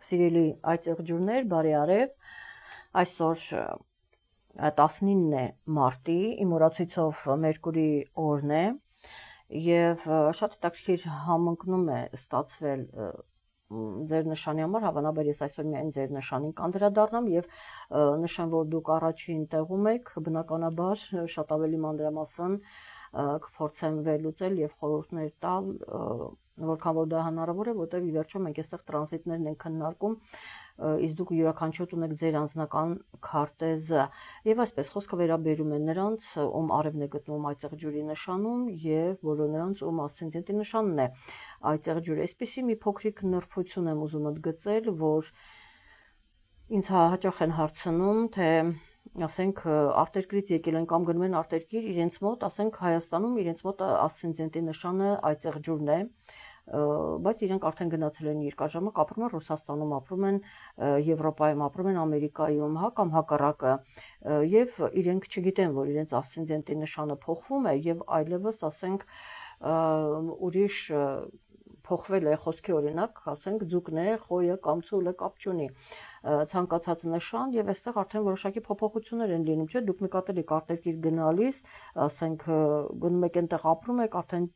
Սիրելի այծեղջուրներ, բարի արև, այսօր 19 մարտի, իմ օրացույցով Մերկուրի օրն է և շատ հետաքրքիր համընկնում է ստացվել ձեր նշանի համար, հավանաբար ես այսօր միայն ձեր նշանին կանդրադառնամ և նշեմ, որ դուք առաջին տեղում եք, բնականաբար շատ ավելի մանրամասն կփորձեմ վերլուծել և խորհուրդներ տալ, որքան որ դա հնարավոր է, որտեղ ի վերջո մենք այստեղ տրանզիտներն ենք քննարկում, իսկ դուք յուրաքանչյուրդ ունեք ձեր անձնական քարտեզը եւ այսպես խոսքը վերաբերում է նրանց, ում արևն է գտնվում այծեղջյուրի նշանում եւ բոլոր նրանց, ում ասցենդենտի նշանն է այծեղջյուրը։ Այսպեսի մի փոքրիկ նրբություն եմ ուզում ընդգծել, որ ինձ հաճախ են հարցնում, թե ասենք արտերկրից եկել են կամ գնում են արտերկիր, իրենց մոտ, ասենք Հայաստանում իրենց մոտ ասցենդենտի նշանը այծեղջյուրն է, բայց իրենք արդեն գնացել են երկար ժամանակ, ապրում են Ռուսաստանում, ապրում են Եվրոպայում, ապրում են Ամերիկայում, կամ հակառակը, եւ իրենք չգիտեն, որ իրենց ասցենդենտի նշանը փոխվում է եւ այլևս, ասենք, ուրիշ փոխվել է խոսքի օրինակ, ասենք ձուկն է, խոյը կամ ցուլը կապ չունի ցանկացած նշան եւ այստեղ արդեն որոշակի փոփոխություններ են լինում, չէ՞, դուք նկատել եք արտերկիր գնալիս, ասենք գնում եք այնտեղ ապրում եք, արդեն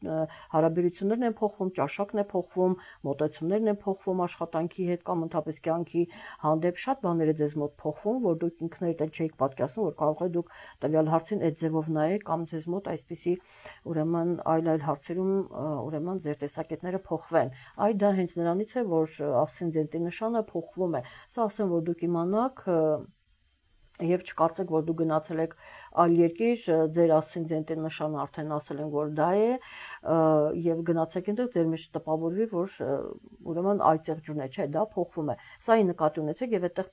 հարաբերություններն են փոխվում, ճաշակն է փոխվում, մոտեցումներն են փոխվում աշխատանքի հետ կամ ընդհանրապես կյանքի հանդեպ, շատ բաներ է ձեզ մոտ փոխվում, որ դուք ինքներդ էլ չէիք պատկերացնում, որ կարող է դուք տվյալ հարցին այդ ձևով նայեք կամ ձեզ մոտ այսպիսի ուրեմն այլ հարցերում ուրեմն ձեր տեսակետները փոխվեն։ Այ դա հենց նրանից է, որ ասցենդենտի նշանը փոխվում է։ Սա ասեմ, որ դուք իմանաք եւ չկարծեք, որ դուք գնացել եք այլ երկիր, ձեր ասցենդենտի նշանը արդեն ասել են, որ դա է, եւ գնացեք այնտեղ, ձեր մեջ տպավորվի, որ ուրեմն այծեղջյուրն է, չէ, դա փոխվում է։ Սա նկատի ունեցեք եւ այդտեղ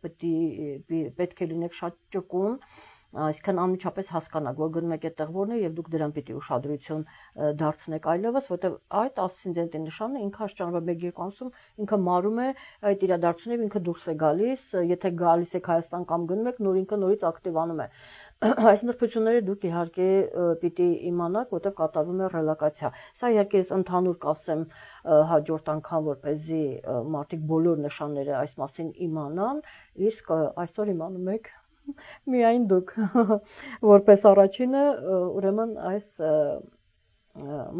պետք է լինեք շատ ճկուն, այսինքն անմիջապես հասկանաք, որ գնում եք այդտեղ որն է եւ դուք դրան պիտի ուշադրություն դարձնեք այլևս, որտեղ այդ ասցենդենտի նշանը ինքը աշճանվա 1-2 ամսում ինքը մարում է այդ իրադարձությունից, ինքը դուրս է գալիս, եթե գալիս եք Հայաստան կամ գնում եք, նոր ինքը նորից ակտիվանում է։ Այս նրբությունները դուք իհարկե պիտի իմանաք, որտեղ կատարվում է ռելոկացիա։ Սա իհարկե ես ընդհանուր կասեմ հաջորդ անգամ, որպեսզի մարդիկ բոլոր նշանները այս մասին իմանան, իսկ այսօր իմանում եք միայն դուք, որպես առաջինը, ուրեմն այս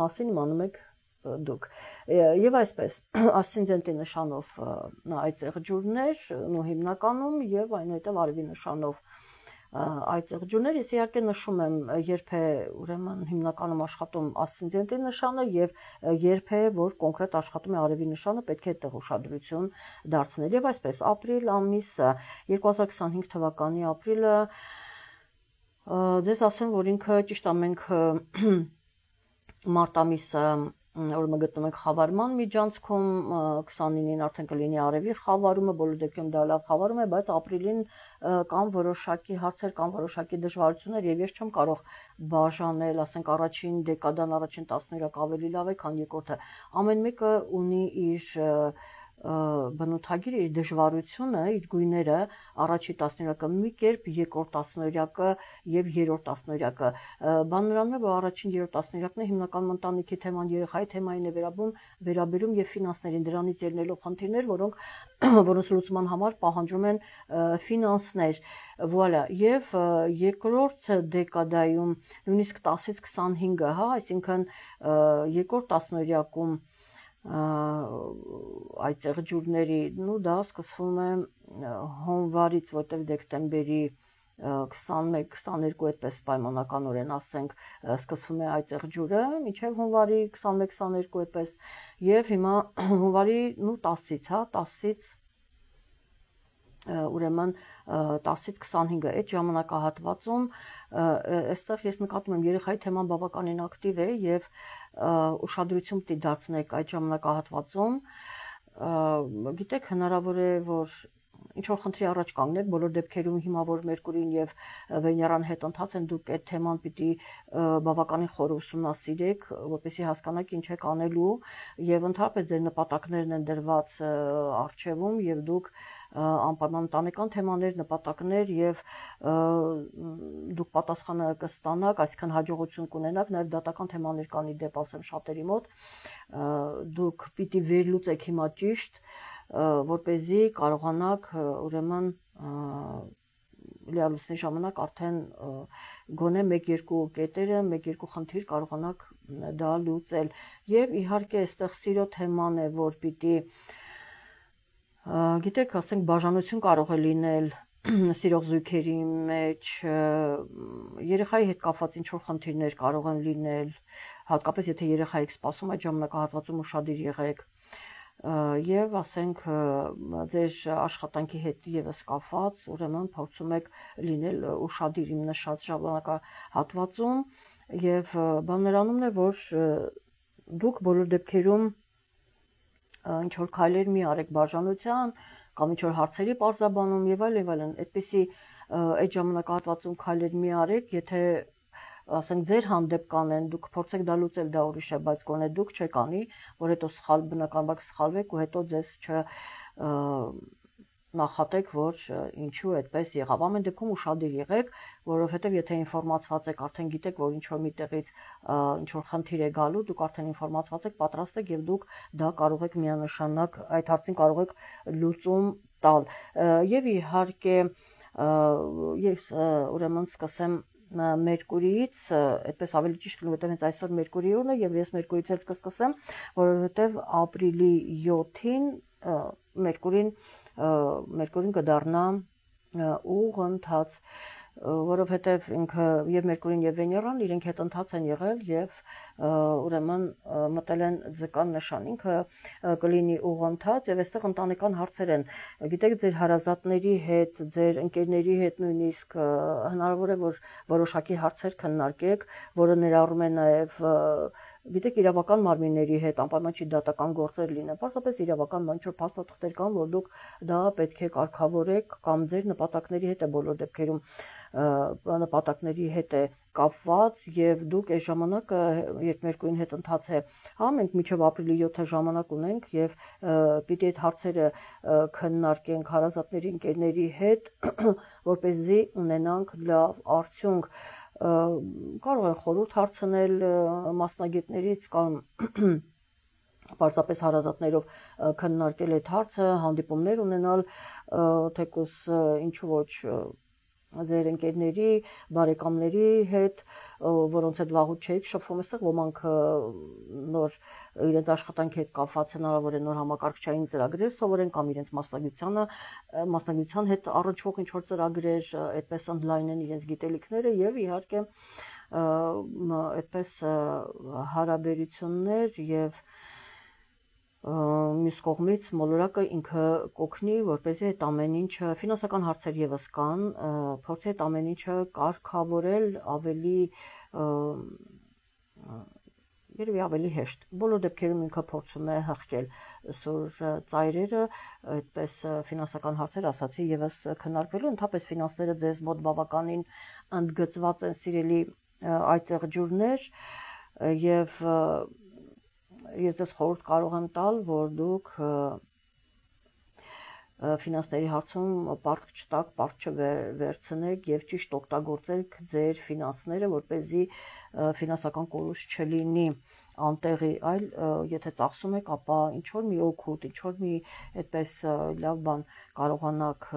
մասին իմանում եք դուք։ Եվ այսպես, ասցենդենտի նշանով այծեղջյուրներ, ու հիմնականում եւ այնուհետեւ արևի նշանով այծեղջյուրներ, ես իհարկե նշում եմ, երբ է ուրեմն հիմնականում աշխատում ասցենդենտի նշանը եւ երբ է որ կոնկրետ աշխատում է արևի նշանը, պետք է այդտեղ ուշադրություն դարձնել։ Եվ այսպես, ապրիլ ամիսը 2025 թվականի ապրիլը ձեզ ասեմ, որ ինքը ճիշտ է, մենք մարտ ամիսը ուրեմն գտնում ենք խավարման միջանցքում, 29-ին արդեն կլինի արևի խավարումը, բոլոր դեպքերում դա լավ խավարում է, բայց ապրիլին կամ որոշակի հարցեր կամ որոշակի դժվարություններ եւ ես չեմ կարող բաժանել, ասենք առաջին դեկադան, առաջին տասնօրյակ ավելի լավ է, քան երկրորդը։ Ամեն մեկը ունի իր բնութագիր, իր դժվարությունը, իր գույները, առաջի տասնօրյակը մի կերպ, երկրորդ տասնօրյակը եւ երրորդ տասնօրյակը։ Բան նրանում է, որ առաջին երրորդ տասնօրյակն է հիմնականում ընտանիքի թեման, երեխայի թեմային է վերաբերում եւ ֆինանսներին, դրանից ելնելով խնդիրներ, որոնց լուծման համար պահանջում են ֆինանսներ։ Վուալա, եւ երկրորդ դեկադայում նույնիսկ 10-ից 25-ը, հա, այսինքն երկրորդ տասնօրյակում այծեղջյուրների, դա սկսվում է հունվարից, որտեղ դեկտեմբերի 21-22 այդպես պայմանականորեն ասենք սկսվում է այծեղջյուրը, մինչև հունվարի 21-22 այդպես, եւ հիմա հունվարի 10-ից, հա, 10-ից ուրեմն 10-ից 25-ը այդ ժամանակահատվածում այստեղ ես նկատում եմ երեխայի թեման բավականին ակտիվ է եւ ուշադրություն պիտի դարձնեք այդ ժամանակահատվածում, գիտեք, հնարավոր է, որ ինչ-որ խնդրի առաջ կանգնեք, բոլոր դեպքերում հիմա որ Մերկուրին եւ Վեներան հետ ընթաց են, դուք այդ թեման պիտի բավականին խոր ուսումնասիրեք, որպեսզի հասկանաք ինչ եք անելու եւ ընդհանրապես ձեր նպատակներն են դրված առջեվում եւ դուք անպայման ընտանեկան թեմաներ, նպատակներ եւ դուք պատասխանը կստանաք, այսինքն հաջողություն կունենաք, նաեւ դատական թեմաներ կան ի դեպ ասեմ շատերի մոտ, դուք պիտի վերլուծեք հիմա ճիշտ որպեսզի կարողանաք ուրեմն լիալուսնի ժամանակ արդեն գոնե 1-2 կետերը, 1-2 խնդիր կարողանաք դա լուծել։ Եվ իհարկե այստեղ սիրո թեման է, որ պիտի գիտեք, ասենք բաժանություն կարող է լինել սիրող զույգերի մեջ, երեխայի հետ կապված ինչ-որ խնդիրներ կարող են լինել, հատկապես եթե երեխա եք սպասում այդ ժամանակահատվածում ուշադիր եղեք, եւ ասենք ձեր աշխատանքի հետ եւս կապված, ուրեմն փորձում եք լինել ուշադիր իմ նշած ժամանակահատվածում եւ բան նրանումն է, որ դուք բոլոր դեպքերում ինչ որ քայլեր մի արեք բաժանության կամ ինչ որ հարցերի պարզաբանում եւ այլն, այդպեսի այդ ժամանակահատվածում քայլեր մի արեք, եթե ասենք ձեր հանդեպ կանեն, դուք փորձեք դա լուծել, դա ուրիշ է, բայց գոնե դուք չեք անի, որ հետո բնականաբար սխալվեք ու հետո ձեզ չնախատեք, որ ինչու այդպես եղավ։ Ամեն դեպքում ուշադիր եղեք, որովհետև եթե ինֆորմացված եք, արդեն գիտեք, որ ինչ-որ միտեղից ինչ-որ խնդիր է գալու, դուք արդեն ինֆորմացված եք, պատրաստ եք եւ դուք դա կարող եք միանշանակ այդ հարցին կարող եք լուծում տալ։ Եվ իհարկե ես ուրեմն սկսեմ Մերկուրիից, այդպես ավելի ճիշտ կլինի, որովհետև հենց այսօր Մերկուրի օրն է եւ ես Մերկուրիից էլ կսկսեմ, որովհետև ապրիլի 7-ին Մերկուրին կդառնա ուղընթաց, որովհետև ինքը եւ Մերկուրին եւ Վեներան իրենք հետ ընթաց են եղել եւ ուրեմն մտել են ձկան նշան, ինքը կլինի ուղընթաց եւ այստեղ ընտանեկան հարցեր են, գիտեք, ձեր հարազատների հետ, ձեր ընկերների հետ նույնիսկ հնարավոր է, որ որոշակի հարցեր քննարկեք, որը ներառում է նաեւ գիտեք, իրավական մարմինների հետ անպայման չի դատական գործեր լինեն, պարզապես իրավական ինչ-որ փաստաթղթեր կան, որ դուք դա պետք է կարգավորեք կամ ձեր նպատակների հետ է բոլոր դեպքերում նպատակների հետ է կապված եւ դուք այս ժամանակը երբ Մերկուրին հետ ընթաց է, մենք մինչեւ ապրիլի 7-ը ժամանակ ունենք եւ պիտի այդ հարցերը քննարկենք հարազատների ընկերների հետ, որպեսզի ունենանք լավ արդյունք, կարող են խորհուրդ հարցնել մասնագետներից կամ պարզապես հարազատներով քննարկել այդ հարցը, հանդիպումներ ունենալ, թեկուզ ինչու ոչ ձեր ընկերների, բարեկամների հետ, որոնց հետ վաղուց չէիք շփվում, այստեղ ոմանք նոր իրենց աշխատանքի հետ կապված հնարավոր է նոր համակարգչային ծրագրեր սովորեն կամ իրենց մասնագիտության հետ առնչվող ինչ-որ ծրագրեր, այդպես ընդլայնեն իրենց գիտելիքները եւ իհարկե այդպես հարաբերություններ եւ մյուս կողմից մոլորակը ինքը կօգնի, որպեսզի այդ ամեն ինչը ֆինանսական հարցեր եւս կան, փորձի այդ ամեն ինչը կարգավորել ավելի հեշտ։ Բոլոր դեպքերում ինքը փորձում է հղկել սուր ծայրերը, այդպես ֆինանսական հարցեր ասացի եւս քննարկվելու, ընդհանրապես ֆինանսները ձեզ մոտ բավականին ընդգծված են, սիրելի այծեղ ջուրներ, եւ ես ձեզ խորհուրդ կարող եմ տալ, որ դուք ֆինանսների հարցում պարտք չտաք, պարտք չվերցնեք եւ ճիշտ օգտագործեք ձեր ֆինանսները, որպեսզի ֆինանսական կորուստ չլինի անտեղի, այլ եթե ծախսում եք, ապա ինչ որ մի օգուտ, ինչ որ մի այդպես լավ բան կարողանաք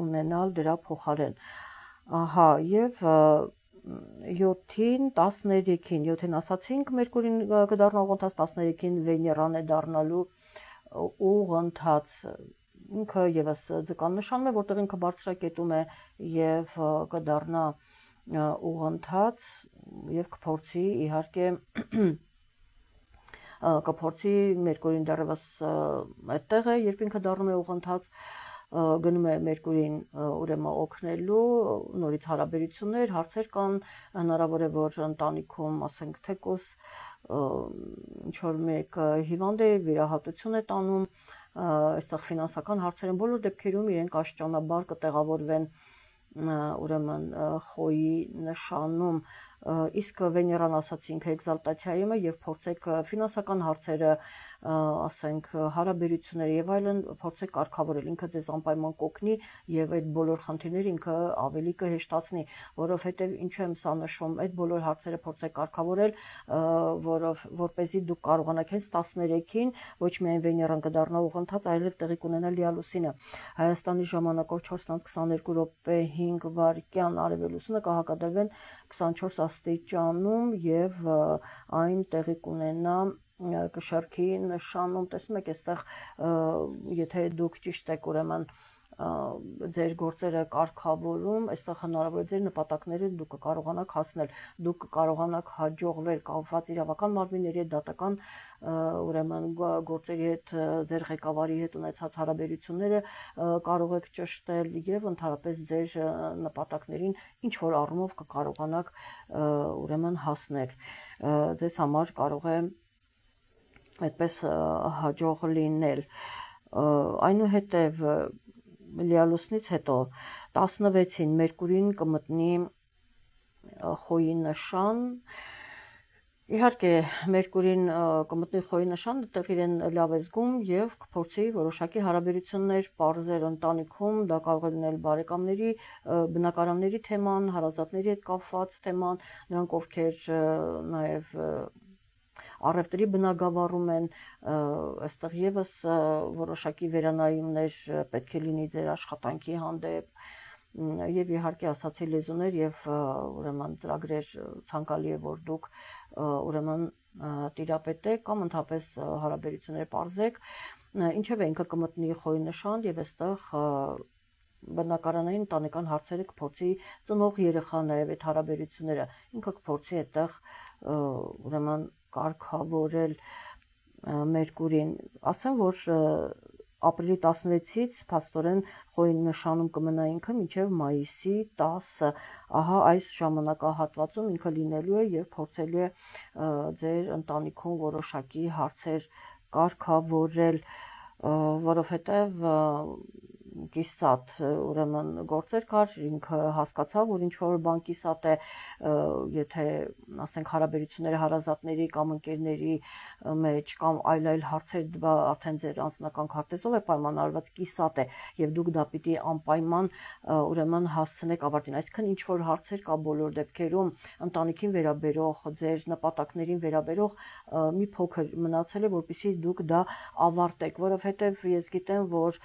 ունենալ դրա փոխարեն։ Ահա, եւ 7-ին 13-ին 7-ին ասացինք Մերկուրին կդառնա ուղղընթաց, 13-ին Վեներան է դառնալու ուղղընթաց, ինքը եւս ձկան նշանում է, որտեղ ինքը բարձրակետում է եւ կդառնա ուղղընթաց եւ կփորձի իհարկե Մերկուրին դեռևս այդտեղ է, երբ ինքը դառնում է ուղղընթաց, գնում է Մերկուրին ուրեմն օգնելու, նորից հարաբերություններ, հարցեր կան, հնարավոր է, որ ընտանիքում, ասենք, թեկուզ ինչ որ մեկ հիվանդ է, վիրահատություն է տանում, այստեղ ֆինանսական հարցեր են, բոլոր դեպքերում իրենք աշճանաբար կտեղավորվեն ուրեմն խոյի նշանում, իսկ Վեներան ասացինք էկզալտացիայում է եւ փորձեք ֆինանսական հարցերը ասենք հարաբերությունները եւ այլն փորձեք կարգավորել, ինքը ձեզ անպայման կօգնի եւ այդ բոլոր խնդիրները ինքը ավելի կհեշտացնի, որովհետեւ ինչու եմ սա նշում, այդ բոլոր հարցերը փորձեք կարգավորել, որպեսզի դուք կարողանաք հենց 13-ին ոչ միայն Վեներան կդառնա ուղղընթաց, այլև տեղի կունենա լիալուսինը։ Հայաստանի ժամանակով 4:22 րոպե 5 վայրկյան արևելությունը կհակադրվեն 24 աստիճանում եւ այն տեղի կունենա կշարքի նշանում, տեսնում եք, այստեղ եթե դուք ճիշտ եք ուրեմն ձեր գործերը կարգավորում, այստեղ հնարավոր է ձեր նպատակները դուք կարողանաք հասնել, դուք կարողանաք հաջողվել կապված իրավական մարմինների հետ, դատական ուրեմն գործերի հետ, ձեր ղեկավարի հետ ունեցած հարաբերությունները կարող եք ճշտել եւ ընդհանրապես ձեր նպատակներին ինչ որ առումով կկարողանաք ուրեմն հասնել։ Ձեզ համար կարող է այդպես հաջող լինել։ Այնուհետև լիալուսնից հետո 16-ին Մերկուրին կմտնի խոյի նշան։ Իհարկե Մերկուրին կմտնի խոյի նշան, այդտեղ իրեն լավ է զգում եւ կփորձի որոշակի հարաբերություններ պարզել ընտանիքում, դա կարող է լինել բարեկամների, բնակարանների թեման, հարազատների հետ կապված թեման, նրանք ովքեր նաեւ առևտրի բնագավառում են, այստեղ եւս որոշակի վերանայումներ պետք է լինի ձեր աշխատանքի հանդեպ եւ իհարկե ասացի լեզուներ եւ ուրեմն ծրագրեր ցանկալի է որ դուք ուրեմն տիրապետեք կամ ընդհանրապես հարաբերություններ պարզեք, ինչեւ ինքը կմտնի խոյի նշան եւ այստեղ բնակարանային ընտանեկան հարցերը կփորձի ծնող երեխա նաեւ այդ հարաբերությունները ինքը կփորձի այդտեղ ուրեմն կարգավորել Մերկուրին, ասեմ որ ապրիլի 16-ից փաստորեն խոյի նշանում կմնա ինքը մինչև մայիսի 10-ը, ահա այս ժամանակահատվածում ինքը լինելու է եւ փորձելու է ձեր ընտանիքում որոշակի հարցեր կարգավորել, որովհետեւ կիսատ ուրեմն գործեր կար, ինքը հասկացավ, որ ինչ որ բան կիսատ է, եթե ասենք հարաբերությունները հարազատների կամ ընկերների մեջ կամ այլ հարցեր արդեն ձեր անձնական քարտեզով է պայմանավորված կիսատ է եւ դուք դա պիտի անպայման ուրեմն հասցնեք ավարտին, այսինքն ինչ որ հարցեր կա բոլոր դեպքերում ընտանիքին վերաբերող, ձեր նպատակներին վերաբերող մի փոքր մնացել է, որպեսզի դուք դա ավարտեք, որովհետեւ ես գիտեմ, որ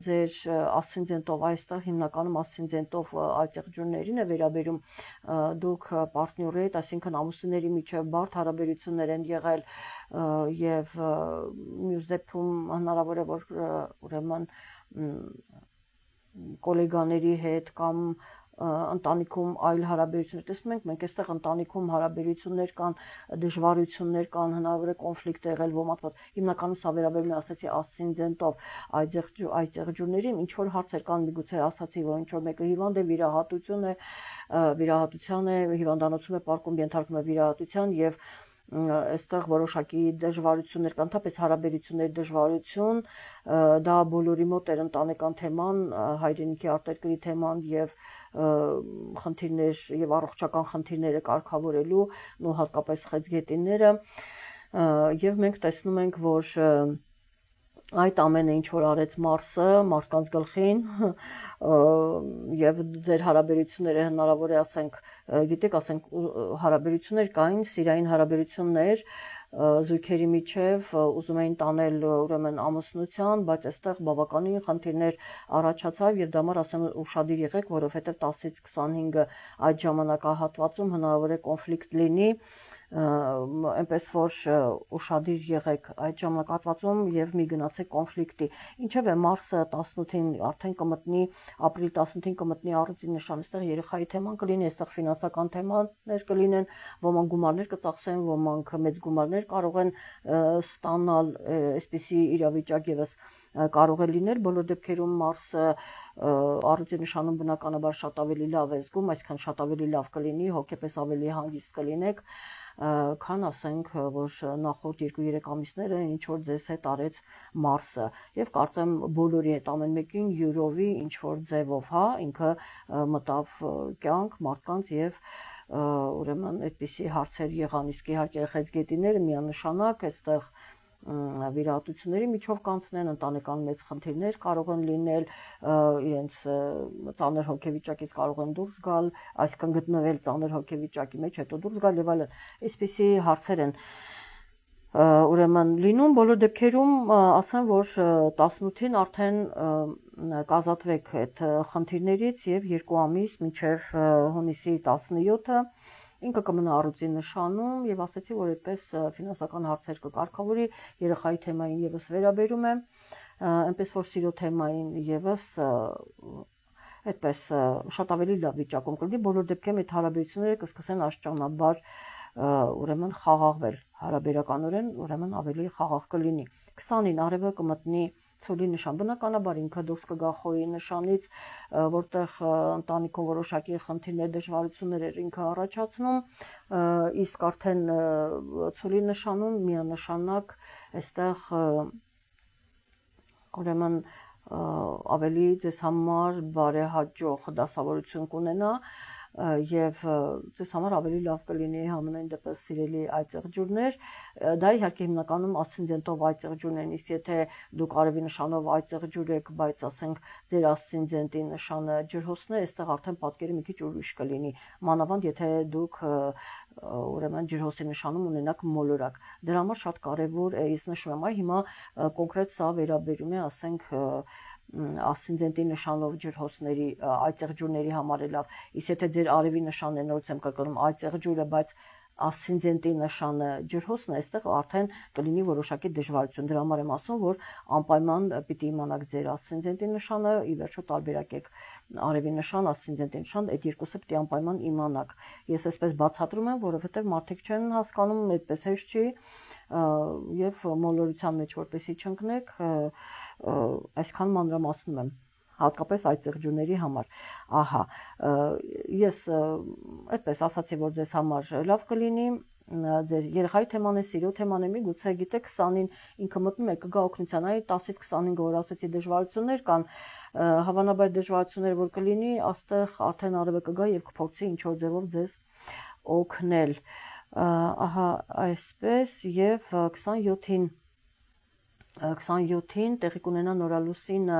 ձեր ասցենդենտով այստեղ հիմնականում ասցենդենտով այծեղջյուրներին է վերաբերում, դուք պարտների հետ, այսինքն ամուսինների միջև բարդ հարաբերություններ են եղել եւ մյուս դեպքում հնարավոր է որ ուրեմն գոլեգաների հետ կամ ընտանիքում այլ հարաբերություններ, տեսնում ենք մենք այստեղ ընտանիքում հարաբերություններ կան, դժվարություններ կան, հնարավոր է կոնֆլիկտ եղել ոմանց, հիմնականում սա վերաբերում է ասացի ասցենդենտով այծեղջյուրներին, ինչ որ հարցեր կան, միգուցե ասացի, որ ինչ որ մեկը հիվանդ է, վիրահատության է, հիվանդանոցում է պարկում, ենթարկվում է վիրահատության եւ այստեղ որոշակի դժվարություններ կան, ընդհանրապես հարաբերությունների դժվարություն, դա բոլորի մոտ էր ընտանեկան թեման, հայրենիքի արտերկրի թեման եւ խնդիրներ եւ առողջական խնդիրները կարգավորելու ու հատկապես խեցգետինները եւ մենք տեսնում ենք, որ այդ ամենը ինչ որ արեց Մարսը մարդկանց գլխին եւ ձեր հարաբերությունները հնարավոր է ասենք, գիտեք, ասենք հարաբերություններ կային, սիրային հարաբերություններ զույգերի միջև ուզում էին տանել ուրեմն ամուսնության, բայց այստեղ բավականին խնդիրներ առաջացավ եւ դա համար ասեմ ուշադիր եղեք, որովհետեւ 10-ից 25-ը այդ ժամանակահատվածում հնարավոր է կոնֆլիկտ լինի, այնպես որ ուշադիր եղեք այդ ժամանակահատվածում եւ մի գնացեք կոնֆլիկտի, ինչեւ է Մարսը 18-ին արդեն կմտնի, ապրիլի 18-ին կմտնի առյուծի նշան, այստեղ երեխայի թեման կլինի, այստեղ ֆինանսական թեմաներ կլինեն, ոմանք գումարներ կծախսեն, ոմանք մեծ գումարներ կարող են ստանալ, այսպիսի իրավիճակ եւս կարող է լինել, բոլոր դեպքերում Մարսը առյուծի նշանում բնականաբար շատ ավելի լավ է զգում, այսքան շատ ավելի լավ կլինի, հոգեպես ավելի հանգիստ կլինեք, քան ասենք, որ նախորդ 2-3 ամիսները ինչ որ ձեզ հետ արեց Մարսը եւ կարծեմ բոլորի հետ ամեն մեկին յուրովի ինչ որ ձևով, հա, ինքը մտավ կյանք մարդկանց եւ ուրեմն այդպիսի հարցեր եղան, իսկ իհարկե խեցգետիները միանշանակ այստեղ վիրահատությունների միջով կանցնեն, ընտանեկան մեծ խնդիրներ կարող են լինել, իրենց ծանր հոգեվիճակից կարող են դուրս գալ, այսինքն գտնվել ծանր հոգեվիճակի մեջ, հետո դուրս գալ եւ այլն։ Այսպիսի հարցեր են ուրեմն լինում, բոլոր դեպքերում ասեմ, որ 18-ին արդեն կազատվեք այդ խնդիրներից եւ 2 ամիս մինչեւ հունիսի 17-ը ինքը կմնա առյուծի նշանում եւ ասացի, որ այդպես ֆինանսական հարցեր կկարգավորի, երեխայի թեմային եւս վերաբերում է, այնպես որ սիրո թեմային եւս այդպես շատ ավելի լավ վիճակում կլինի, բոլոր դեպքերում այդ հարաբերությունները կսկսեն աստիճանաբար ուրեմն խաղաղվել հարաբերականորեն, ուրեմն ավելի խաղաղ կլինի։ 20-ին արևը կմտնի ցոլի նշան, բնականաբար ինքը դուրս կգա խոյի նշանից, որտեղ ընտանիքում որոշակի խնդիրներ, դժվարություններ էր ինքը առաջացնում, իսկ արդեն ցոլի նշանում միանշանակ այստեղ ուրեմն ավելի ձեզ համար բարեհաջող դասավորություն կունենա եւ ձեզ համար ավելի լավ կլինի համենայն դեպս սիրելի այծեղջուրներ, դա իհարկե հիմնականում ասցենդենտով այծեղջուրներն, իսկ եթե դուք արևի նշանով այծեղջուր եք, բայց ասենք ձեր ասցենդենտի նշանը ջրհոսն է, այստեղ արդեն պատկերը մի քիչ ուրիշ կլինի, մանավանդ եթե դուք ուրեմն ջրհոսի նշանում ունենաք մոլորակ, դրա համար շատ կարեւոր է, ես նշում եմ, այ հիմա կոնկրետ սա վերաբերում է, ասենք ասցենդենտի նշանով ջրհոսների այծեղջուրների համար է լավ, իսկ եթե ձեր արևի նշանն է, նորից եմ կրկնում այծեղջուրը, բայց ասցենդենտի նշանը ջրհոսն է, այստեղ արդեն կլինի որոշակի դժվարություն, դրա համար եմ ասում, որ անպայման պիտի իմանաք ձեր ասցենդենտի նշանը, ի վերջո տարբերակեք արևի նշան, ասցենդենտի նշան, այդ երկուսը պիտի անպայման իմանաք։ Ես այսպես բացատրում եմ, որովհետև մարդիկ չեն հասկանում, այդպես հեշտ չի եւ մոլորության մեջ որպեսի չընկնեք, այսքան մանրամասնում եմ, հատկապես այծեղջուրների համար։ Ահա, ես այդպես ասացի, որ ձեզ համար լավ կլինի, ձեր երեխայի թեման է, սիրո թեման է, միգուցե գիտեք 20-ին ինքը մտնում է, կգա օգնության, այ 10-ից 25 որ ասացի դժվարություններ կան, հավանաբար դժվարություններ որ կլինի, աստեղ արդեն արևը կգա եւ կփորձի ինչ որ ձևով ձեզ օգնել։ Ահա այսպես եւ 27-ին տեղի կունենա նորալուսինը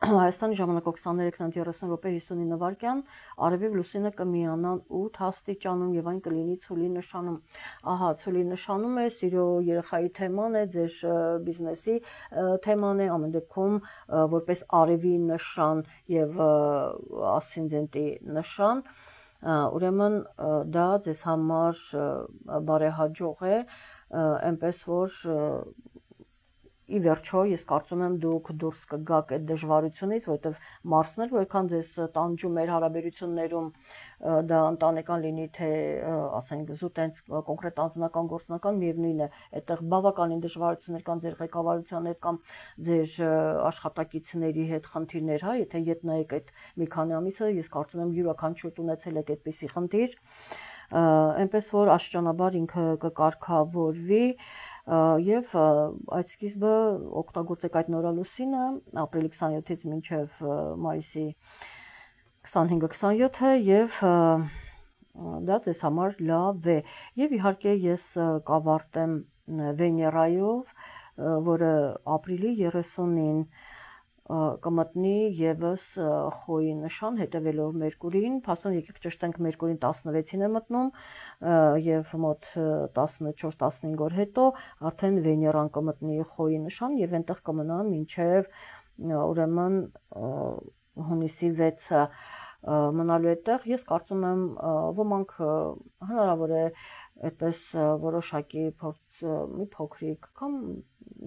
Հայաստանի ժամանակով 23:30 րոպե 59 վայրկյան, արևի լուսինը կմիանան 8 աստիճանում եւ այն կլինի ցոլի նշանում։ Ահա, ցոլի նշանում է, սիրո երեխայի թեման է, ձեր բիզնեսի թեման է, ամեն դեպքում որպես արևի նշան եւ ասցենդենտի նշան, ուրեմն դա ձեզ համար բարեհաջող է, այնպես որ ի վերջո ես կարծում եմ դուք դուրս կգաք այդ դժվարությունից, որովհետև Մարսն էլ որքան ձեզ տանջում էր հարաբերություններում, դա ընտանեկան լինի, թե ասենք զուտ հենց կոնկրետ անձնական գործնական միևնույն է, այդտեղ բավականին դժվարություններ կան ձեր ղեկավարության հետ կամ ձեր աշխատակիցների հետ խնդիրներ, հա, եթե ետ նայեք այդ մի քանի ամիսը, ես կարծում եմ յուրաքանչյուր ունեցել եք այդպիսի խնդիր, այնպես որ աստիճանաբար ինքը կկարգավորվի եւ այդ սկիզբը օգտագործեք այդ նորալուսինը ապրիլի 27-ից մինչեւ մայիսի 25-27-ը եւ դա ձեզ համար լավ է եւ իհարկե ես կավարտեմ Վեներայով, որը ապրիլի 30-ին կմտնի եւս խոյի նշան հետևելով Մերկուրին, փաստորեն եկեք ճշտենք Մերկուրին 16-ին է մտնում եւ մոտ 14-15 օր հետո արդեն Վեներան կմտնի խոյի նշան եւ այնտեղ կմնա մինչեւ ուրեմն հունիսի 6-ը մնալու այդտեղ, ես կարծում եմ ոմանք հնարավոր է այդպես որոշակի փորձ մի փոքրիկ կամ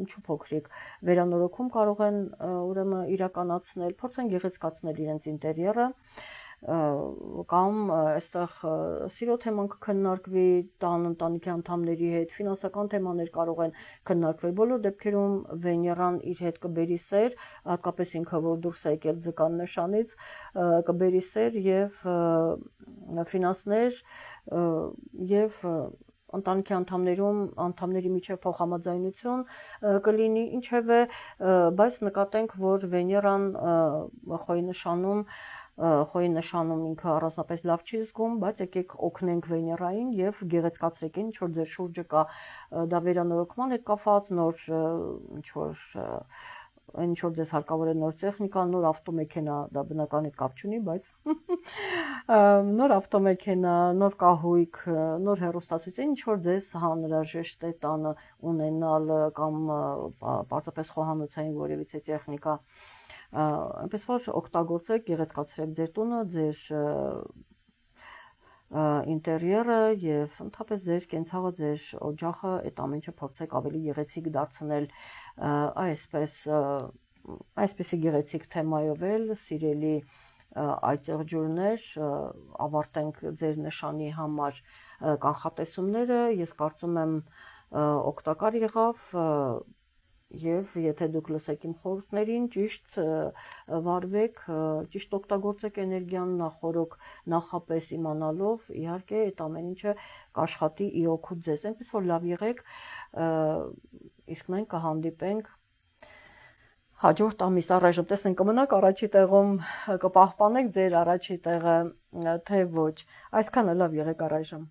ինչու փոքրիկ վերանորոգում կարող են ուրեմն իրականացնել, փորձեն գեղեցկացնել իրենց ինտերիերը կամ այստեղ սիրո թեման կքննարկվի տան ընտանիքի անդամների հետ, ֆինանսական թեմաներ կարող են քննարկվել, բոլոր դեպքերում Վեներան իր հետ կբերի սեր, հատկապես ինքը որ դուրս է եկել ձկան նշանից, կբերի սեր եւ ֆինանսներ եւ ընտանիքի անդամների միջև փոխհամաձայնություն կլինի, ինչևէ, բայց նկատենք, որ Վեներան խոյի նշանում խոյի նշանում ինքը առանձնապես լավ չի զգում, բայց եկեք օգնենք Վեներային եւ գեղեցկացրեք ինչ որ ձեր շուրջը կա, դա վերանորոգման հետ կապված, նոր ինչ որ ձեզ հարկավոր է նոր տեխնիկա, նոր ավտոմեքենա, դա բնական հետ կապ չունի, բայց նոր ավտոմեքենա, նոր կահույք, նոր հեռուստացույց, ինչ որ ձեզ անհրաժեշտ է տանը ունենալ կամ պարզապես խոհանոցային որևիցե տեխնիկա, այնպես որ օգտագործեք, գեղեցկացրեք ձեր տունը, ձեր ինտերիերը եւ ընդհանրապես ձեր կենցաղը, ձեր օջախը, այդ ամեն ինչը փորձեք ավելի գեղեցիկ դարձնել, այսպեսի գեղեցիկ թեմայով էլ սիրելի այծեղջուրներ, ավարտենք ձեր նշանի համար կանխատեսումները, ես կարծում եմ օգտակար եղավ եւ եթե դուք լսեք իմ խորհուրդներին, ճիշտ վարվեք, ճիշտ օգտագործեք էներգիան, նախապես իմանալով, իհարկե, այդ ամեն ինչը կաշխատի ի օգուտ ձեզ, այնպես որ լավ եղեք, իսկ մենք կհանդիպենք հաջորդ ամիս առայժմ տեսնենք կմնաք առաջի տեղում, կպահպանեք ձեր առաջի տեղը, թե ոչ, այսքանը լավ եղեք առայժմ։